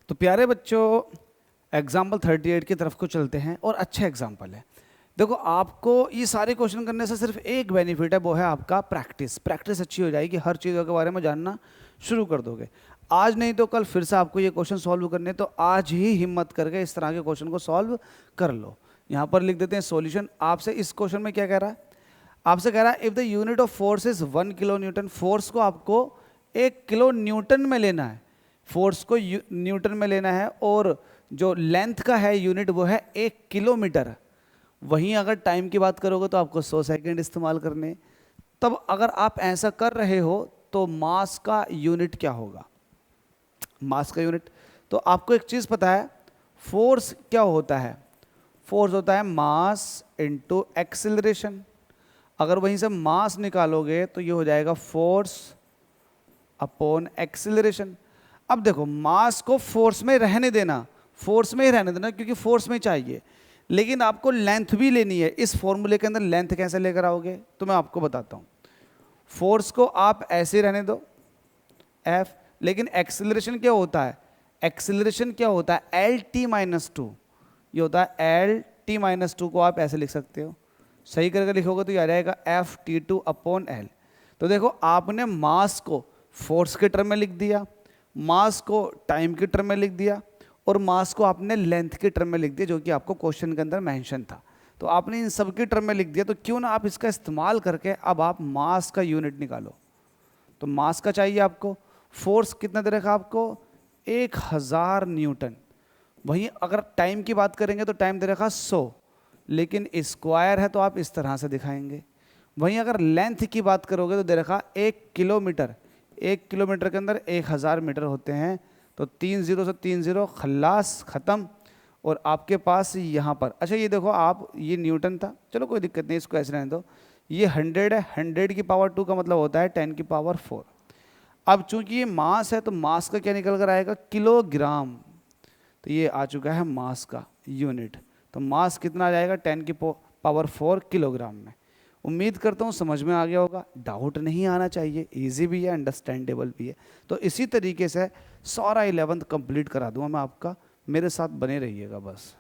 तो प्यारे बच्चों, एग्जाम्पल 38 की तरफ को चलते हैं और अच्छा एग्जाम्पल है। देखो, आपको ये सारे क्वेश्चन करने से सिर्फ एक बेनिफिट है, वो है आपका प्रैक्टिस। प्रैक्टिस अच्छी हो जाएगी, हर चीज़ों के बारे में जानना शुरू कर दोगे। आज नहीं तो कल फिर से आपको ये क्वेश्चन सॉल्व करने, तो आज ही हिम्मत करके इस तरह के क्वेश्चन को सॉल्व कर लो। यहाँ पर लिख देते हैं सॉल्यूशन। आपसे इस क्वेश्चन में क्या कह रहा है? आपसे कह रहा है if the unit of force is 1 kilo Newton. Force को आपको 1 किलो न्यूटन में लेना है, फोर्स को न्यूटन में लेना है, और जो लेंथ का है यूनिट वो है 1 किलोमीटर। वहीं अगर टाइम की बात करोगे तो आपको 100 सेकंड इस्तेमाल करने। तब अगर आप ऐसा कर रहे हो तो मास का यूनिट क्या होगा? मास का यूनिट, तो आपको एक चीज़ पता है, फोर्स क्या होता है? फोर्स होता है मास इनटू एक्सेलरेशन। अगर वहीं से मास निकालोगे तो ये हो जाएगा फोर्स अपॉन एक्सेलरेशन। अब देखो, मास को फोर्स में रहने देना, फोर्स में ही रहने देना, क्योंकि फोर्स में चाहिए, लेकिन आपको लेंथ भी लेनी है। इस फॉर्मूले के अंदर लेंथ कैसे लेकर आओगे तो मैं आपको बताता हूँ। फोर्स को आप ऐसे रहने दो F, लेकिन एक्सेलरेशन क्या होता है? एक्सेलरेशन क्या होता है? LT-2। ये होता है LT-2 को आप ऐसे लिख सकते हो। सही करके लिखोगे तो ये आ जाएगा FT2/L। तो देखो, आपने मास को फोर्स के टर्म में लिख दिया, मास को टाइम के टर्म में लिख दिया, और मास को आपने लेंथ के टर्म में लिख दिया, जो कि आपको क्वेश्चन के अंदर मेंशन था। तो आपने इन सब के टर्म में लिख दिया, तो क्यों ना आप इसका इस्तेमाल करके अब आप मास का यूनिट निकालो। तो मास का चाहिए आपको, फोर्स कितना दे रखा आपको? 1000 न्यूटन। वहीं अगर टाइम की बात करेंगे तो टाइम दे रखा 100, लेकिन स्क्वायर है तो आप इस तरह से दिखाएंगे। वहीं अगर लेंथ की बात करोगे तो दे रखा 1 किलोमीटर। 1 किलोमीटर के अंदर 1000 मीटर होते हैं, तो 3 0 से 3 0 खल्लास, ख़त्म। और आपके पास यहाँ पर, अच्छा ये देखो आप, ये न्यूटन था, चलो कोई दिक्कत नहीं, इसको ऐसे रहने दो। ये 100 है, 100 की पावर 2 का मतलब होता है 10 की पावर 4। अब चूंकि ये मास है तो मास का क्या निकल कर आएगा? किलोग्राम। तो ये आ चुका है मास का यूनिट। तो मास कितना आ जाएगा? 10 की पावर 4 किलोग्राम में। उम्मीद करता हूँ समझ में आ गया होगा, डाउट नहीं आना चाहिए, इजी भी है, अंडरस्टैंडेबल भी है। तो इसी तरीके से सारा 11th कंप्लीट करा दूंगा मैं आपका, मेरे साथ बने रहिएगा बस।